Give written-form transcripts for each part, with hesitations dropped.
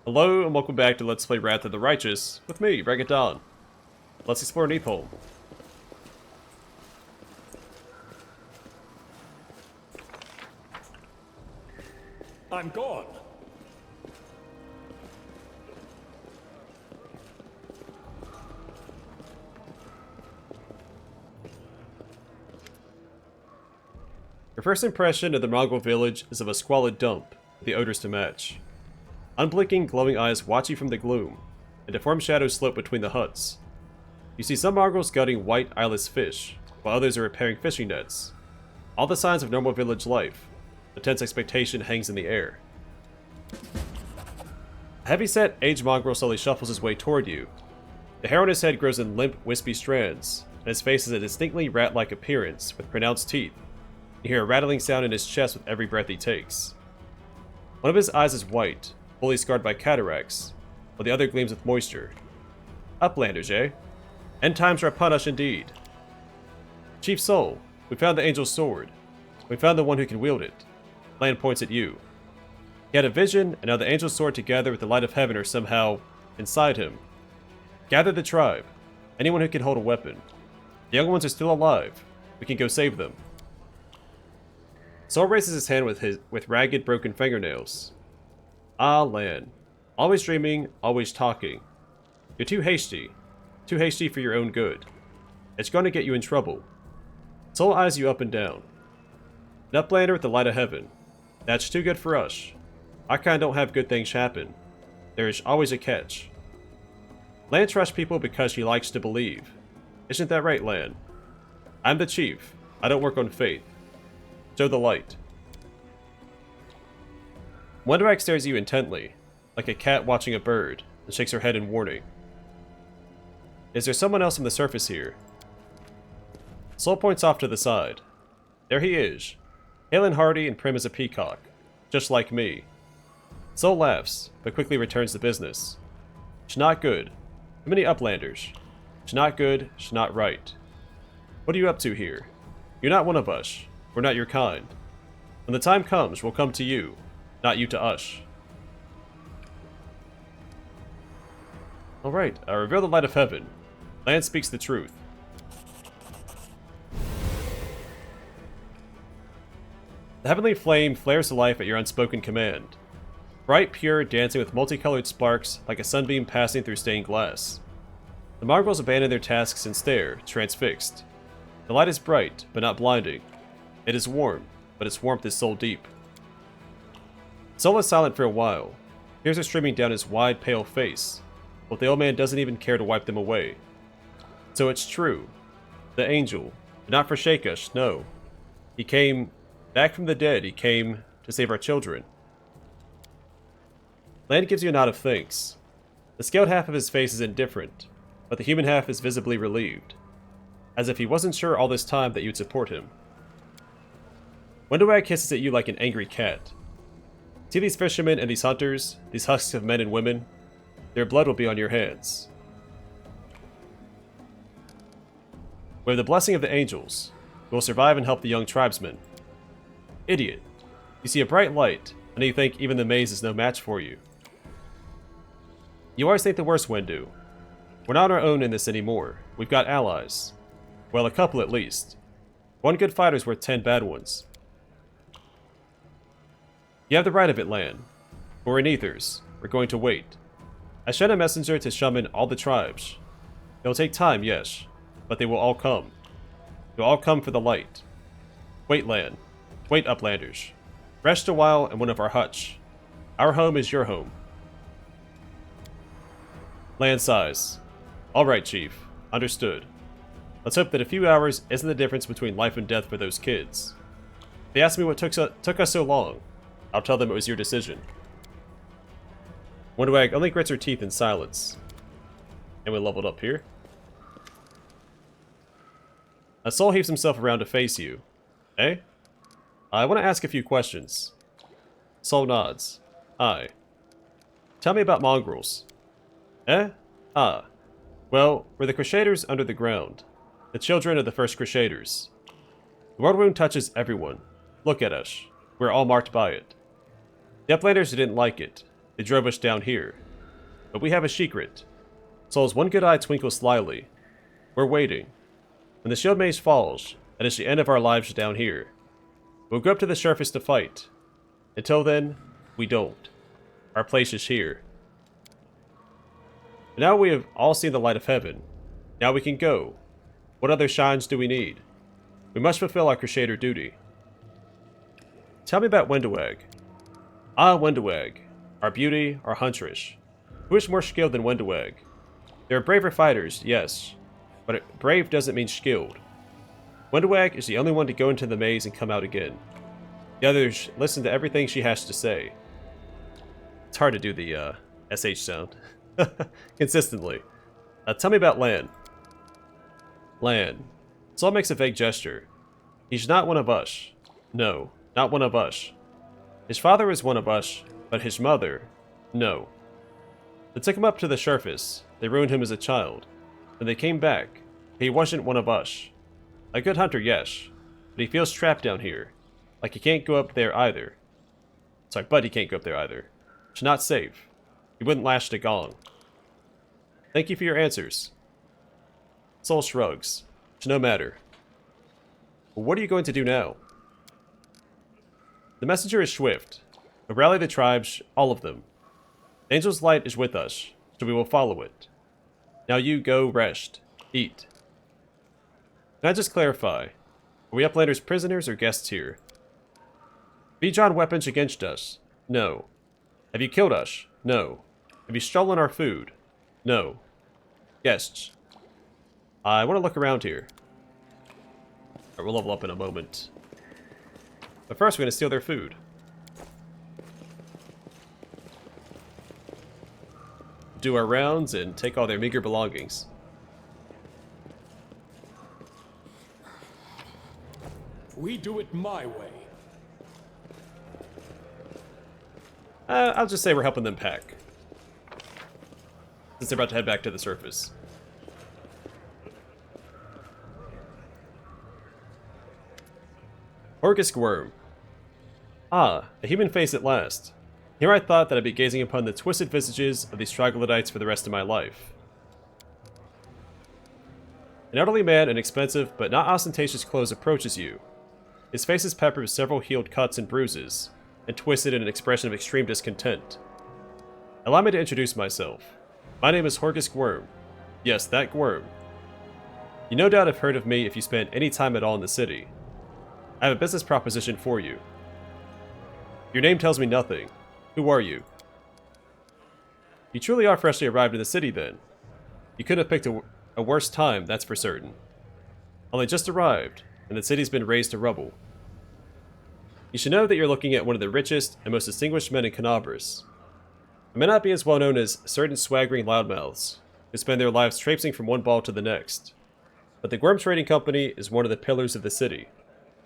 Hello and welcome back to Let's Play Wrath of the Righteous with me, Regadon. Let's explore Neathholm. I'm gone. Your first impression of the mongrel village is of a squalid dump, with the odors to match. Unblinking, glowing eyes watch you from the gloom, and deformed shadows slope between the huts. You see some mongrels gutting white, eyeless fish, while others are repairing fishing nets. All the signs of normal village life. A tense expectation hangs in the air. A heavy-set, aged mongrel slowly shuffles his way toward you. The hair on his head grows in limp, wispy strands, and his face has a distinctly rat-like appearance, with pronounced teeth. You hear a rattling sound in his chest with every breath he takes. One of his eyes is white, fully scarred by cataracts, while the other gleams with moisture. Uplanders, eh? End times are upon us indeed. Chief Soul, we found the Angel's Sword. We found the one who can wield it. Land points at you. He had a vision, and now the Angel's Sword together with the light of heaven are somehow inside him. Gather the tribe. Anyone who can hold a weapon. The young ones are still alive. We can go save them. Soul raises his hand with ragged, broken fingernails. Ah, Lan. Always dreaming, always talking. You're too hasty. Too hasty for your own good. It's going to get you in trouble. Soul eyes you up and down. An uplander with the light of heaven. That's too good for us. Our kind don't have good things happen. There is always a catch. Lan trusts people because she likes to believe. Isn't that right, Lan? I'm the chief. I don't work on faith. Show the light. Wonderak stares at you intently, like a cat watching a bird, and shakes her head in warning. Is there someone else on the surface here? Soul points off to the side. There he is, hale and hearty and prim as a peacock, just like me. Soul laughs, but quickly returns to business. She's not good. Too many uplanders. She's not good, she's not right. What are you up to here? You're not one of us. We're not your kind. When the time comes, we'll come to you, not you to us. Alright, I reveal the light of heaven. Land speaks the truth. The heavenly flame flares to life at your unspoken command. Bright, pure, dancing with multicolored sparks like a sunbeam passing through stained glass. The mongrels abandon their tasks and stare, transfixed. The light is bright, but not blinding. It is warm, but its warmth is soul deep. Soul is silent for a while. Tears are streaming down his wide, pale face, but the old man doesn't even care to wipe them away. So it's true. The angel did not forsake us, no. He came back from the dead. He came to save our children. Land gives you a nod of thanks. The scaled half of his face is indifferent, but the human half is visibly relieved, as if he wasn't sure all this time that you'd support him. Wonderwag hisses at you like an angry cat. See these fishermen and these hunters, these husks of men and women? Their blood will be on your hands. We have the blessing of the angels. We will survive and help the young tribesmen. Idiot. You see a bright light, and you think even the maze is no match for you. You always think the worst, Wendu. We're not on our own in this anymore. We've got allies. Well, a couple at least. One good fighter's worth 10 bad ones. You have the right of it, Lan. We're in Ethers. We're going to wait. I sent a messenger to summon all the tribes. It'll take time, yes, but they will all come. They'll all come for the light. Wait, Lan. Wait, Uplanders. Rest a while in one of our huts. Our home is your home. Lan sighs. All right, Chief. Understood. Let's hope that a few hours isn't the difference between life and death for those kids. If they ask me what took us so long, I'll tell them it was your decision. Wonderwag only grits her teeth in silence. And we leveled up here. A soul heaves himself around to face you. Eh? I want to ask a few questions. Soul nods. Aye. Tell me about mongrels. Eh? Ah. Well, we're the Crusaders under the ground. The children of the first Crusaders. The world wound touches everyone. Look at us. We're all marked by it. The Uplanders didn't like it. They drove us down here. But we have a secret. Soul's one good eye twinkles slyly. We're waiting. When the shield mage falls, that is the end of our lives down here. We'll go up to the surface to fight. Until then, we don't. Our place is here. But now we have all seen the light of heaven. Now we can go. What other shines do we need? We must fulfill our Crusader duty. Tell me about Wendawag. Ah, Wendawag. Our beauty, our huntress. Who is more skilled than Wendawag? There are braver fighters, yes. But brave doesn't mean skilled. Wendawag is the only one to go into the maze and come out again. The others listen to everything she has to say. It's hard to do the SH sound. Consistently. Tell me about Lan. Lan. Saul makes a vague gesture. He's not one of us. No, not one of us. His father is one of us, but his mother, no. They took him up to the surface. They ruined him as a child. When they came back, he wasn't one of us. A good hunter, yes, but he feels trapped down here. Like he can't go up there either. Sorry, but he can't go up there either. It's not safe. He wouldn't last a gong. Thank you for your answers. Soul shrugs. It's no matter. Well, what are you going to do now? The messenger is swift. We'll rally the tribes, all of them. The angel's light is with us, so we will follow it. Now you go rest. Eat. Can I just clarify? Are we Uplanders prisoners or guests here? Have you drawn weapons against us? No. Have you killed us? No. Have you stolen our food? No. Guests. I want to look around here. Alright, we'll level up in a moment. But first we're going to steal their food. Do our rounds and take all their meager belongings. We do it my way. I'll just say we're helping them pack. Since they're about to head back to the surface. Orgisk Worm. Ah, a human face at last. Here I thought that I'd be gazing upon the twisted visages of these troglodytes for the rest of my life. An elderly man in expensive but not ostentatious clothes approaches you. His face is peppered with several healed cuts and bruises, and twisted in an expression of extreme discontent. Allow me to introduce myself. My name is Horgisk Worm. Yes, that worm. You no doubt have heard of me if you spent any time at all in the city. I have a business proposition for you. Your name tells me nothing. Who are you? You truly are freshly arrived in the city, then. You couldn't have picked a worse time, that's for certain. Only just arrived, and the city's been razed to rubble. You should know that you're looking at one of the richest and most distinguished men in Canabris. I may not be as well known as certain swaggering loudmouths, who spend their lives traipsing from one ball to the next, but the Worm Trading Company is one of the pillars of the city.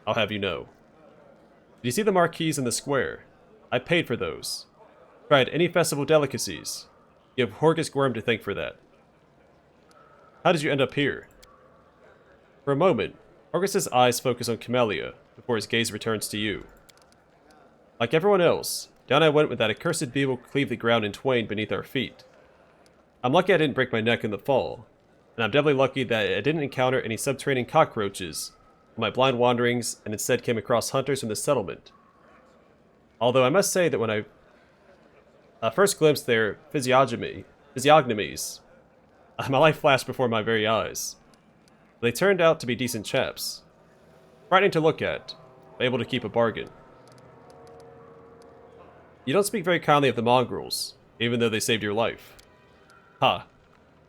I'll have you know. Did you see the marquees in the square? I paid for those. Tried any festival delicacies. You have Horgisk Worm to thank for that. How did you end up here? For a moment, Horgisk's eyes focus on Camellia before his gaze returns to you. Like everyone else, down I went with that accursed beetle cleave the ground in twain beneath our feet. I'm lucky I didn't break my neck in the fall, and I'm doubly lucky that I didn't encounter any subterranean cockroaches on my blind wanderings and instead came across hunters from the settlement. Although I must say that when I first glimpsed their physiognomies, my life flashed before my very eyes. They turned out to be decent chaps. Frightening to look at, but able to keep a bargain. You don't speak very kindly of the mongrels, even though they saved your life. Ha!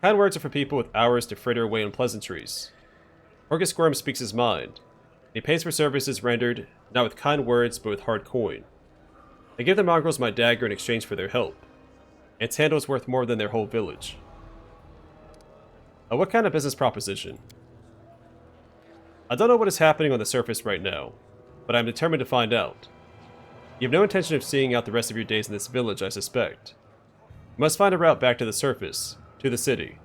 Kind words are for people with hours to fritter away on pleasantries. Horgisk Worm speaks his mind. He pays for services rendered, not with kind words, but with hard coin. I give the mongrels my dagger in exchange for their help. Its handle is worth more than their whole village. What kind of business proposition? I don't know what is happening on the surface right now, but I'm determined to find out. You have no intention of seeing out the rest of your days in this village, I suspect. You must find a route back to the surface, to the city,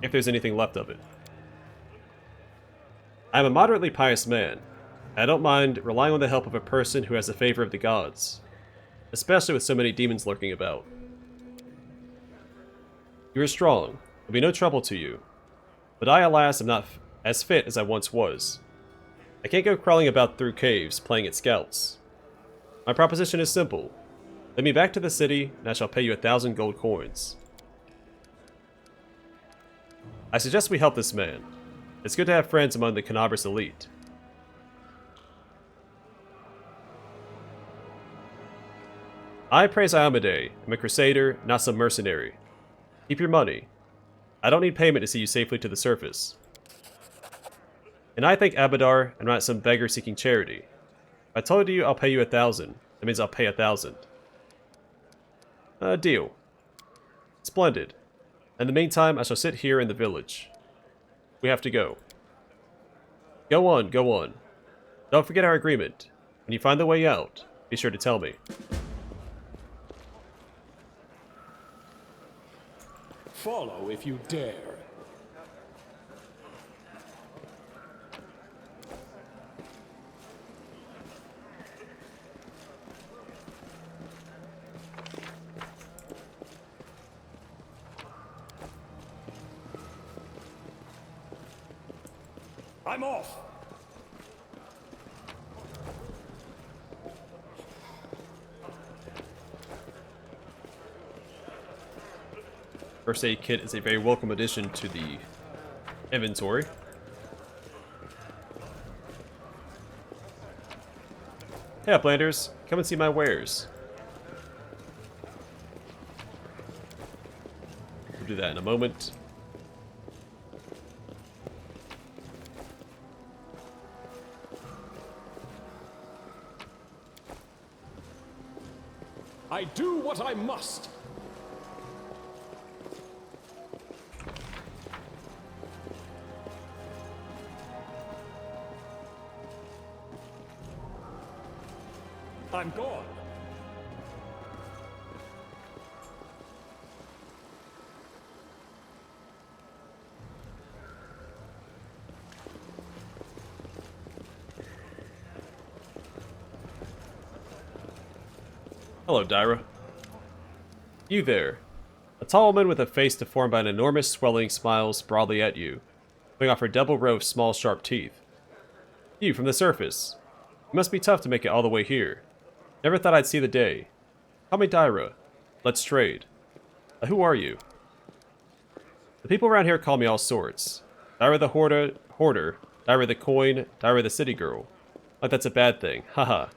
if there's anything left of it. I am a moderately pious man, and I don't mind relying on the help of a person who has the favor of the gods, especially with so many demons lurking about. You are strong. There'll be no trouble to you. But I, alas, am not as fit as I once was. I can't go crawling about through caves playing at scouts. My proposition is simple. Lead me back to the city, and I shall pay you 1,000 gold coins. I suggest we help this man. It's good to have friends among the Canabras elite. I praise Iomedae. I'm a crusader, not some mercenary. Keep your money. I don't need payment to see you safely to the surface. And I thank Abadar, I'm not some beggar seeking charity. If I told you I'll pay you 1,000, that means I'll pay 1,000. Deal. Splendid. In the meantime, I shall sit here in the village. We have to go. Go on, go on. Don't forget our agreement. When you find the way out, be sure to tell me. Follow if you dare. I'm off. First aid kit is a very welcome addition to the inventory. Hey Uplanders, come and see my wares. We'll do that in a moment. I do what I must. I'm gone. Hello, Dyra. You there. A tall woman with a face deformed by an enormous swelling smiles broadly at you, showing off her double row of small sharp teeth. You, from the surface. It must be tough to make it all the way here. Never thought I'd see the day. Call me Dyra. Let's trade. Who are you? The people around here call me all sorts. Dyra the hoarder, Dyra the coin, Dyra the city girl. Like that's a bad thing, haha.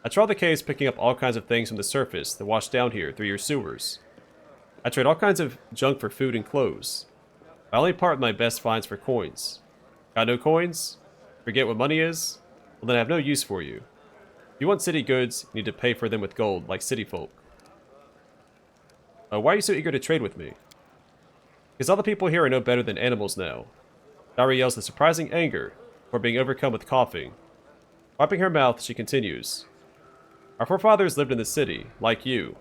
I trawl the caves picking up all kinds of things from the surface that wash down here through your sewers. I trade all kinds of junk for food and clothes. I only part with my best finds for coins. Got no coins? Forget what money is? Well then I have no use for you. If you want city goods, you need to pay for them with gold, like city folk. Why are you so eager to trade with me? Because all the people here are no better than animals now. Dyra yells with surprising anger, before being overcome with coughing. Wiping her mouth, she continues. Our forefathers lived in the city, like you.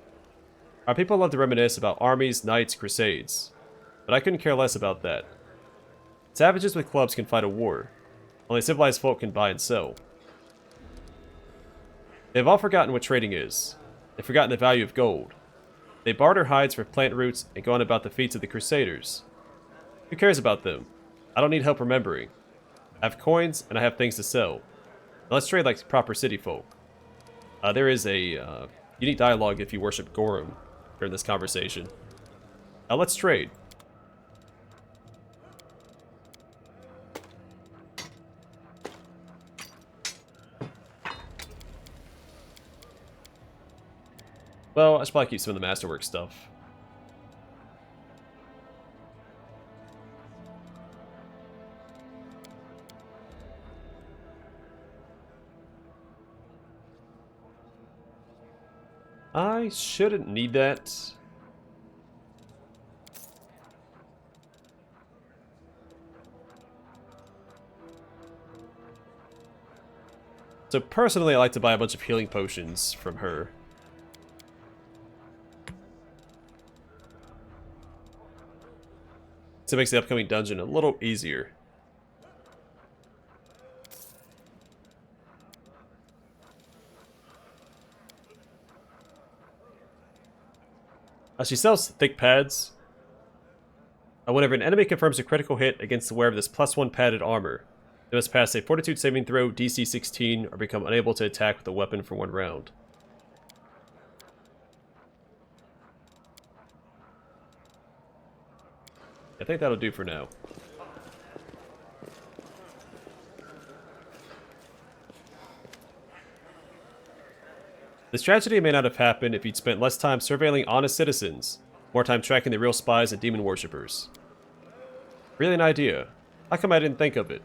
Our people love to reminisce about armies, knights, crusades. But I couldn't care less about that. Savages with clubs can fight a war. Only civilized folk can buy and sell. They've all forgotten what trading is. They've forgotten the value of gold. They barter hides for plant roots and go on about the feats of the Crusaders. Who cares about them? I don't need help remembering. I have coins and I have things to sell. Now let's trade like proper city folk. There is a unique dialogue if you worship Gorum during this conversation. Let's trade. Well, I should probably keep some of the masterwork stuff. I shouldn't need that. So personally, I like to buy a bunch of healing potions from her. So it makes the upcoming dungeon a little easier. She sells thick pads. Whenever an enemy confirms a critical hit against the wearer of this +1 padded armor, they must pass a Fortitude saving throw DC 16 or become unable to attack with a weapon for 1 round. I think that'll do for now. This tragedy may not have happened if you'd spent less time surveilling honest citizens, more time tracking the real spies and demon worshippers. Really an idea. How come I didn't think of it?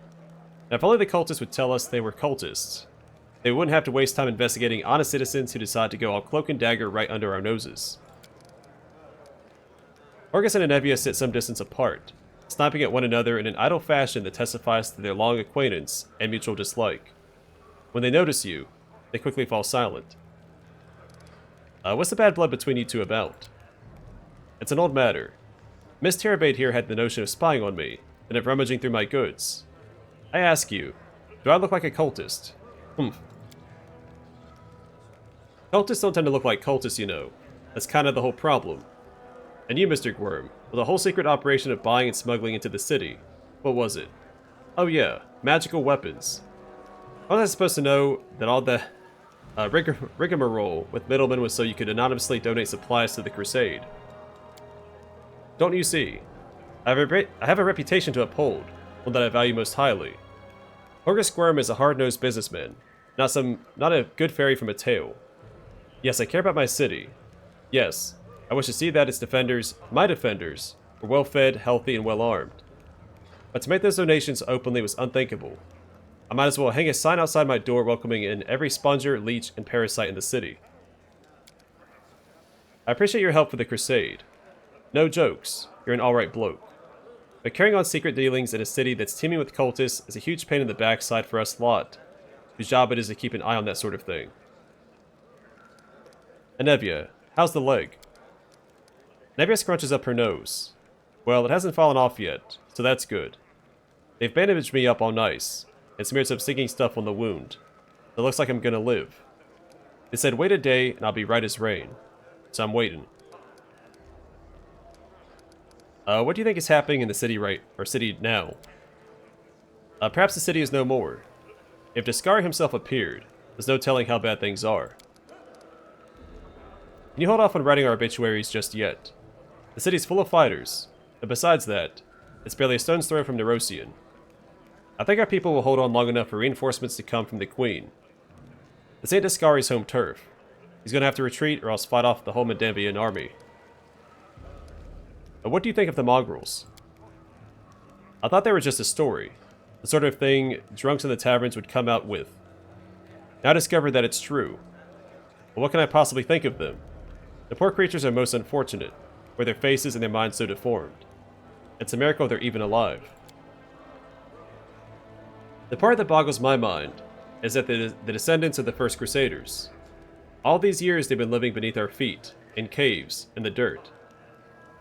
Now, if only the cultists would tell us they were cultists, they wouldn't have to waste time investigating honest citizens who decide to go all cloak and dagger right under our noses. Orgus and Anevia sit some distance apart, sniping at one another in an idle fashion that testifies to their long acquaintance and mutual dislike. When they notice you, they quickly fall silent. What's the bad blood between you two about? It's an old matter. Miss Terabade here had the notion of spying on me, and of rummaging through my goods. I ask you, do I look like a cultist? Cultists don't tend to look like cultists, you know. That's kind of the whole problem. And you, Mr. Gwyrm, with a whole secret operation of buying and smuggling into the city. What was it? Oh yeah, magical weapons. How was I supposed to know that all the rigmarole with middlemen was so you could anonymously donate supplies to the crusade? Don't you see? I have a reputation to uphold, one that I value most highly. Orgus Gwyrm is a hard-nosed businessman, not a good fairy from a tale. Yes, I care about my city. Yes, I wish to see that its defenders, my defenders, were well-fed, healthy, and well-armed. But to make those donations openly was unthinkable. I might as well hang a sign outside my door welcoming in every sponger, leech, and parasite in the city. I appreciate your help for the crusade. No jokes, you're an alright bloke. But carrying on secret dealings in a city that's teeming with cultists is a huge pain in the backside for us lot, whose job it is to keep an eye on that sort of thing. Anevia, how's the leg? Anevia scrunches up her nose. Well, it hasn't fallen off yet, so that's good. They've bandaged me up all nice, and smeared some stinging stuff on the wound. It looks like I'm gonna live. They said wait a day and I'll be right as rain. So I'm waiting. What do you think is happening in the city city now? Perhaps the city is no more. If Discari himself appeared, there's no telling how bad things are. Can you hold off on writing our obituaries just yet? The city's full of fighters, and besides that, it's barely a stone's throw from Nerosian. I think our people will hold on long enough for reinforcements to come from the Queen. This ain't Discari's home turf. He's gonna have to retreat or else fight off the whole Medambian army. But what do you think of the mongrels? I thought they were just a story, the sort of thing drunks in the taverns would come out with. Now I discovered that it's true. But what can I possibly think of them? The poor creatures are most unfortunate, with their faces and their minds so deformed. It's a miracle they're even alive. The part that boggles my mind is that the descendants of the first Crusaders. All these years they've been living beneath our feet, in caves, in the dirt.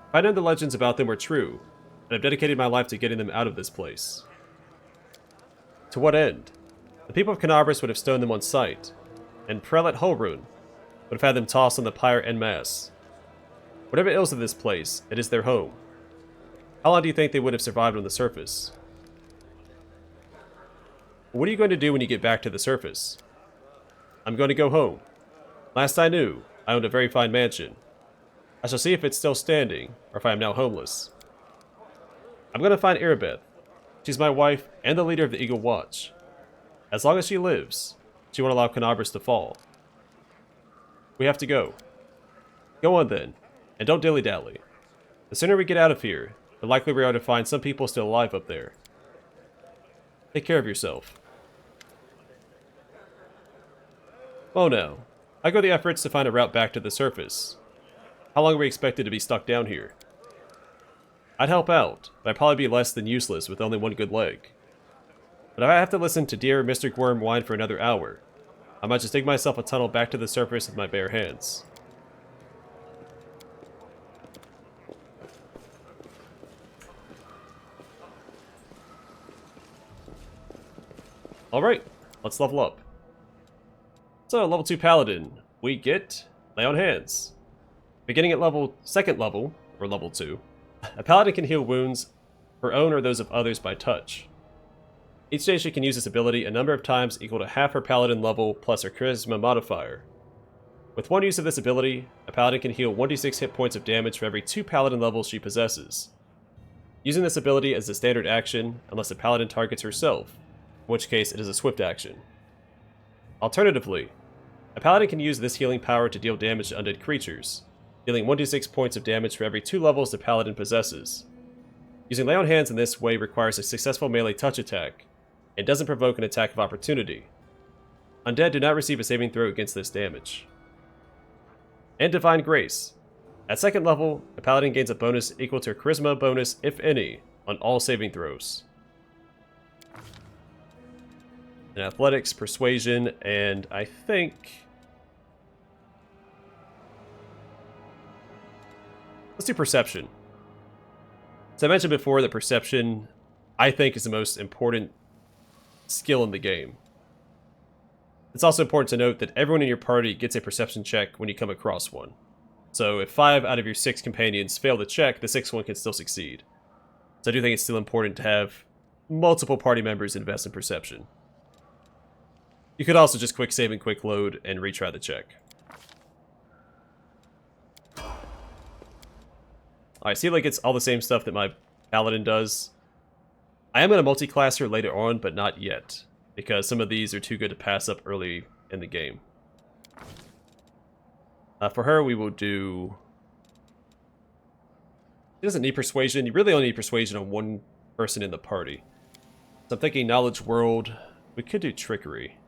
If I'd known the legends about them were true, and I've dedicated my life to getting them out of this place. To what end? The people of Canabris would have stoned them on sight, and Prelate Holrun would have had them tossed on the pyre en masse. Whatever ails of this place, it is their home. How long do you think they would have survived on the surface? What are you going to do when you get back to the surface? I'm going to go home. Last I knew, I owned a very fine mansion. I shall see if it's still standing, or if I am now homeless. I'm going to find Irabeth. She's my wife and the leader of the Eagle Watch. As long as she lives, she won't allow Canabris to fall. We have to go. Go on then, and don't dilly-dally. The sooner we get out of here, the likelier we are to find some people still alive up there. Take care of yourself. Oh no. I go the efforts to find a route back to the surface. How long are we expected to be stuck down here? I'd help out, but I'd probably be less than useless with only one good leg. But if I have to listen to dear Mr. Gwyrm whine for another hour, I might just dig myself a tunnel back to the surface with my bare hands. Alright, let's level up. So, level 2 Paladin, we get Lay on Hands. Beginning at second level, or level 2, A paladin can heal wounds, her own or those of others, by touch. Each day she can use this ability a number of times equal to half her paladin level plus her charisma modifier. With one use of this ability, a paladin can heal 1d6 hit points of damage for every 2 paladin levels she possesses. Using this ability is a standard action unless the paladin targets herself, in which case it is a swift action. Alternatively, a paladin can use this healing power to deal damage to undead creatures, dealing 1d6 points of damage for every 2 levels the paladin possesses. Using Lay on Hands in this way requires a successful melee touch attack, and doesn't provoke an attack of opportunity. Undead do not receive a saving throw against this damage. And Divine Grace. At second level, a paladin gains a bonus equal to a charisma bonus, if any, on all saving throws. And athletics, persuasion, and I think... let's do perception. As I mentioned before, that perception, I think, is the most important skill in the game. It's also important to note that everyone in your party gets a perception check when you come across one. So if 5 out of your 6 companions fail the check, the 6th one can still succeed. So I do think it's still important to have multiple party members invest in perception. You could also just quick save and quick load and retry the check. I see like it's all the same stuff that my paladin does. I am going to multi-class her later on, but not yet, because some of these are too good to pass up early in the game. For her, we will do... She doesn't need persuasion. You really only need persuasion on one person in the party. So I'm thinking Knowledge World. We could do Trickery.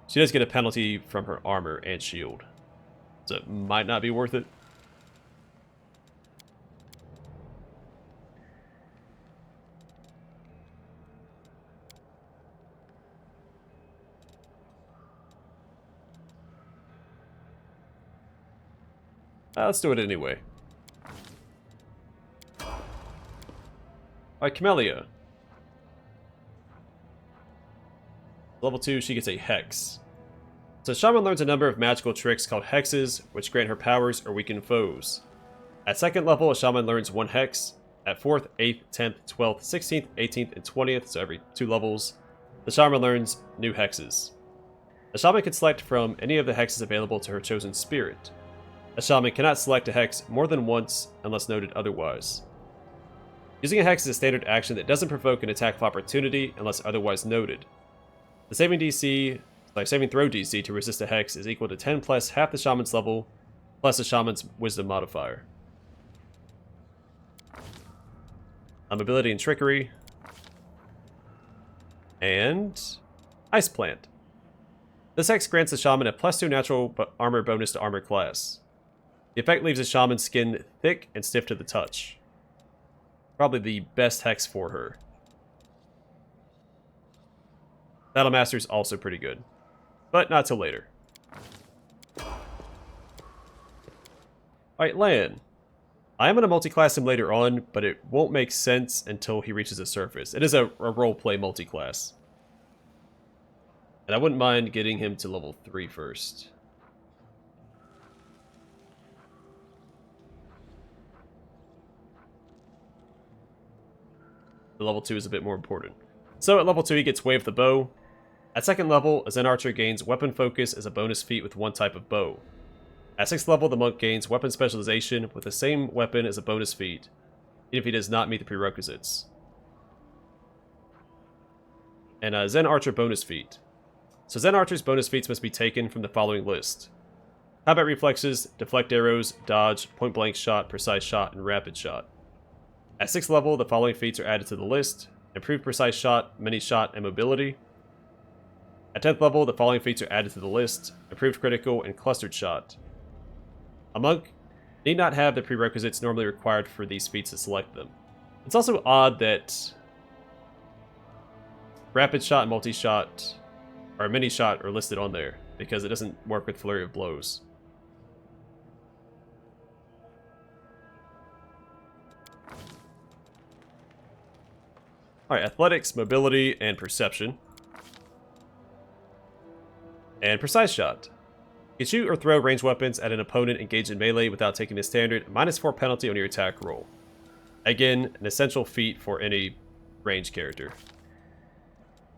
She does get a penalty from her armor and shield, so it might not be worth it. Let's do it anyway. Alright, Camellia. Level 2, she gets a Hex. So Shaman learns a number of magical tricks called Hexes, which grant her powers or weaken foes. At second level, a Shaman learns 1 Hex. At 4th, 8th, 10th, 12th, 16th, 18th, and 20th, so every 2 levels, the Shaman learns new Hexes. A Shaman can select from any of the Hexes available to her chosen spirit. A Shaman cannot select a Hex more than once unless noted otherwise. Using a Hex is a standard action that doesn't provoke an attack of opportunity unless otherwise noted. The saving throw DC to resist a Hex is equal to 10 plus half the Shaman's level, plus the Shaman's Wisdom modifier. Ability and Trickery. And Ice Plant. This Hex grants the Shaman a +2 natural armor bonus to armor class. The effect leaves the Shaman's skin thick and stiff to the touch. Probably the best Hex for her. Battlemaster's also pretty good, but not till later. Alright, Lan. I am going to multi-class him later on, but it won't make sense until he reaches the surface. It is a roleplay multi-class. And I wouldn't mind getting him to level 3 first. The level 2 is a bit more important. So at level 2 he gets Wave the Bow. At second level, a Zen Archer gains Weapon Focus as a bonus feat with one type of bow. At 6th level, the Monk gains Weapon Specialization with the same weapon as a bonus feat, even if he does not meet the prerequisites. And a Zen Archer bonus feat. So Zen Archer's bonus feats must be taken from the following list: Combat Reflexes, Deflect Arrows, Dodge, Point Blank Shot, Precise Shot, and Rapid Shot. At 6th level, the following feats are added to the list: Improved Precise Shot, Mini Shot, and Mobility. At 10th level, the following feats are added to the list: Improved Critical and Clustered Shot. A monk need not have the prerequisites normally required for these feats to select them. It's also odd that Rapid Shot and Multi-Shot or Mini Shot are listed on there, because it doesn't work with Flurry of Blows. Alright, Athletics, Mobility, and Perception. And Precise Shot. You can shoot or throw ranged weapons at an opponent engaged in melee without taking a standard -4 penalty on your attack roll. Again, an essential feat for any ranged character.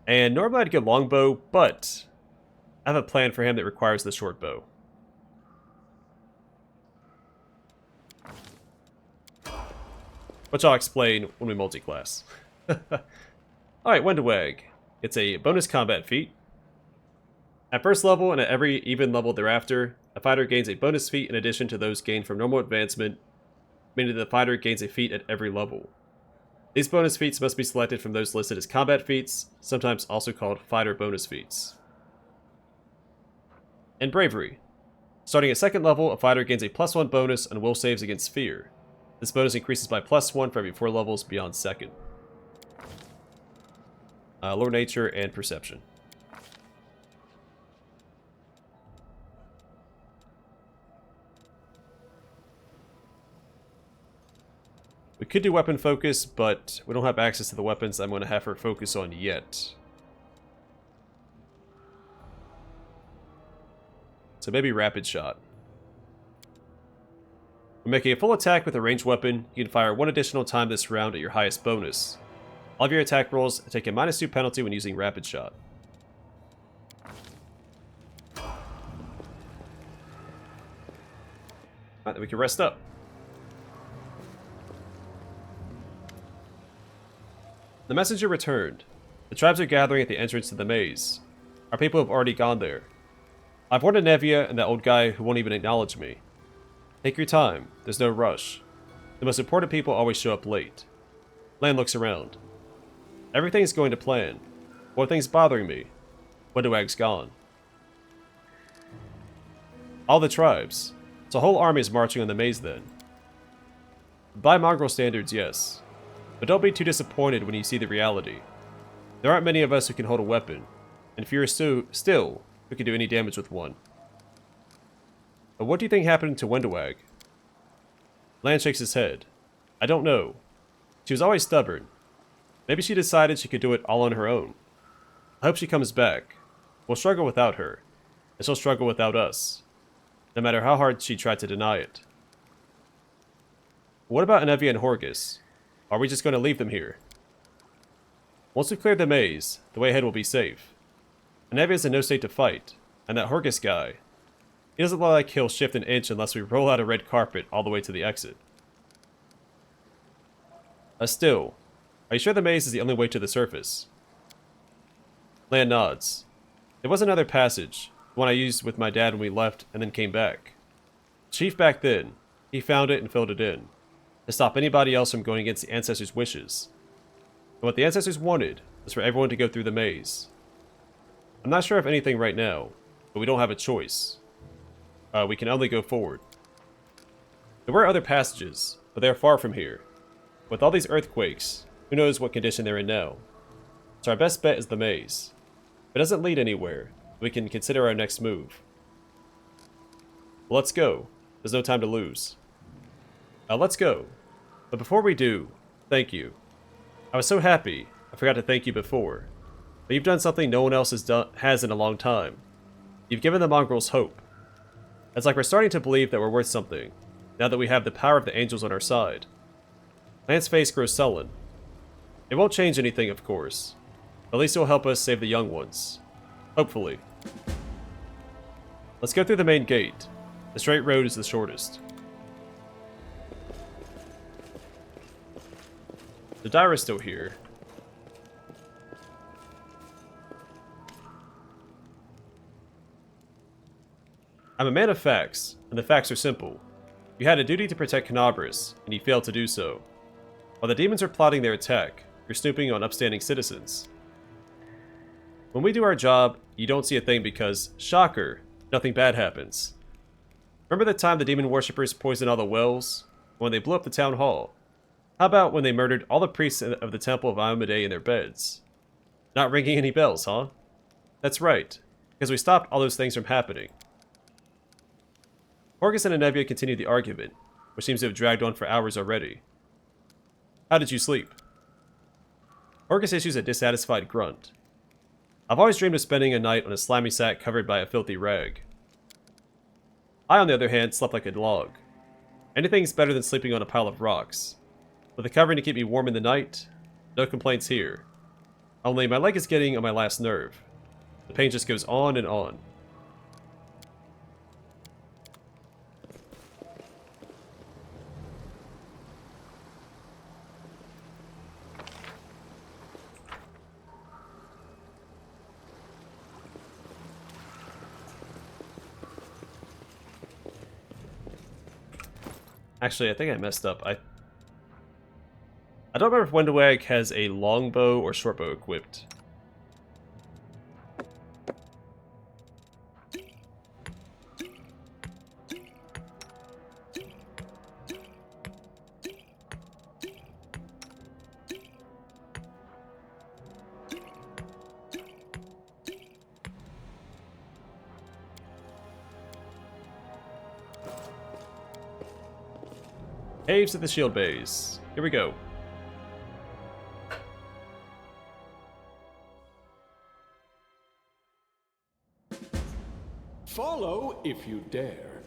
And normally I'd go longbow, but I have a plan for him that requires the short bow. Which I'll explain when we multi-class. Alright, Wendawag. It's a bonus combat feat. At first level and at every even level thereafter, a fighter gains a bonus feat in addition to those gained from normal advancement, meaning the fighter gains a feat at every level. These bonus feats must be selected from those listed as combat feats, sometimes also called fighter bonus feats. And Bravery. Starting at second level, a fighter gains a +1 bonus on will saves against fear. This bonus increases by +1 for every 4 levels beyond second. Lore Nature and Perception. We could do weapon focus, but we don't have access to the weapons I'm going to have her focus on yet. So maybe Rapid Shot. When making a full attack with a ranged weapon, you can fire 1 additional time this round at your highest bonus. All of your attack rolls take a -2 penalty when using Rapid Shot. Alright, then we can rest up. The messenger returned. The tribes are gathering at the entrance to the maze. Our people have already gone there. I've warned Nevia and that old guy who won't even acknowledge me. Take your time. There's no rush. The most important people always show up late. Lan looks around. Everything's going to plan. One thing's bothering me. Wendawag's gone. All the tribes. So a whole army is marching on the maze then. By mongrel standards, yes. But don't be too disappointed when you see the reality. There aren't many of us who can hold a weapon, and if you're still, who can do any damage with one. But what do you think happened to Wendawag? Lan shakes his head. I don't know. She was always stubborn. Maybe she decided she could do it all on her own. I hope she comes back. We'll struggle without her, and she'll struggle without us, no matter how hard she tried to deny it. What about Anevia and Horgus? Are we just going to leave them here? Once we've cleared the maze, the way ahead will be safe. Anevia's in no state to fight, and that Horgus guy, he doesn't look like he'll shift an inch unless we roll out a red carpet all the way to the exit. Still, are you sure the maze is the only way to the surface? Lan nods. There was another passage, the one I used with my dad when we left and then came back. Chief back then, he found it and filled it in, to stop anybody else from going against the Ancestors' wishes. And what the Ancestors wanted was for everyone to go through the maze. I'm not sure of anything right now, but we don't have a choice. We can only go forward. There were other passages, but they are far from here. With all these earthquakes, who knows what condition they're in now. So our best bet is the maze. If it doesn't lead anywhere, we can consider our next move. Well, let's go. There's no time to lose. Let's go. But before we do, thank you. I was so happy, I forgot to thank you before. But you've done something no one else has in a long time. You've given the mongrels hope. It's like we're starting to believe that we're worth something, now that we have the power of the angels on our side. Lan's face grows sullen. It won't change anything, of course. But at least it will help us save the young ones. Hopefully. Let's go through the main gate. The straight road is the shortest. The dire is still here. I'm a man of facts, and the facts are simple. You had a duty to protect Canabras, and you failed to do so. While the demons are plotting their attack, you're snooping on upstanding citizens. When we do our job, you don't see a thing because, shocker, nothing bad happens. Remember the time the demon worshippers poisoned all the wells? When they blew up the town hall? How about when they murdered all the priests of the Temple of Iomedae in their beds? Not ringing any bells, huh? That's right, because we stopped all those things from happening. Horgus and Anevia continued the argument, which seems to have dragged on for hours already. How did you sleep? Horgus issues a dissatisfied grunt. I've always dreamed of spending a night on a slimy sack covered by a filthy rag. I, on the other hand, slept like a log. Anything's better than sleeping on a pile of rocks. With a covering to keep me warm in the night, no complaints here. Only my leg is getting on my last nerve. The pain just goes on and on. Actually, I think I messed up. I don't remember if Wendawag has a longbow or shortbow equipped. Caves of the Shield Bays. Here we go. Follow if you dare.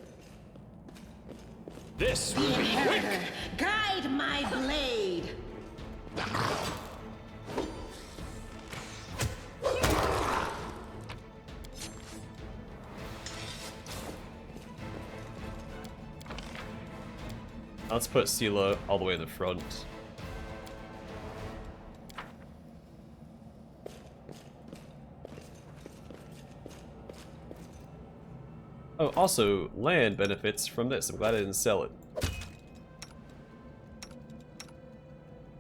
This will be quick. Inheritor, guide my blade. Let's put Sela all the way in the front. Oh, also, land benefits from this. I'm glad I didn't sell it.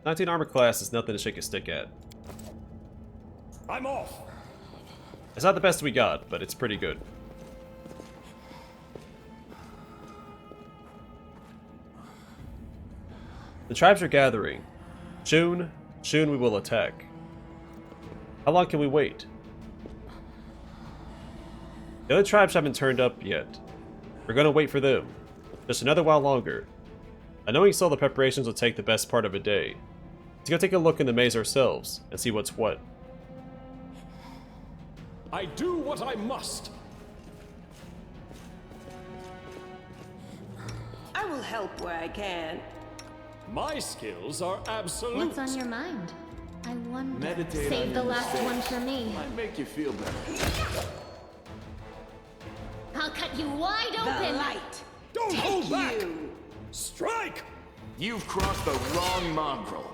19 armor class is nothing to shake a stick at. I'm off. It's not the best we got, but it's pretty good. The tribes are gathering. Soon we will attack. How long can we wait? The other tribes haven't turned up yet. We're gonna wait for them. Just another while longer. I knowing so the preparations will take the best part of a day. Let's go take a look in the maze ourselves and see what's what. I do what I must. I will help where I can. My skills are absolute. What's on your mind? I wonder. Meditate Save on the your last mistakes. one for me. Might make you feel better. I'll cut you wide The open. light. Don't Take hold back. you. Strike. You've crossed the wrong mongrel.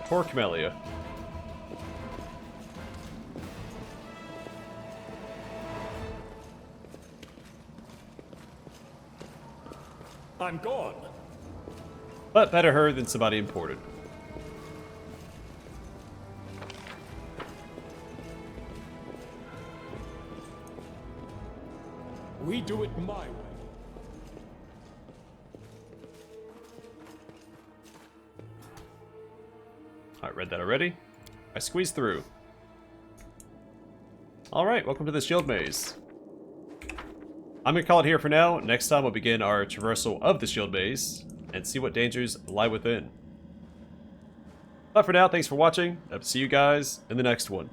Poor Camellia. I'm gone. But better her than somebody imported. We do it my way. I read that already. I squeezed through. Alright, welcome to the Shield Maze. I'm going to call it here for now. Next time we'll begin our traversal of the Shield Maze and see what dangers lie within. But for now, thanks for watching. I'll see you guys in the next one.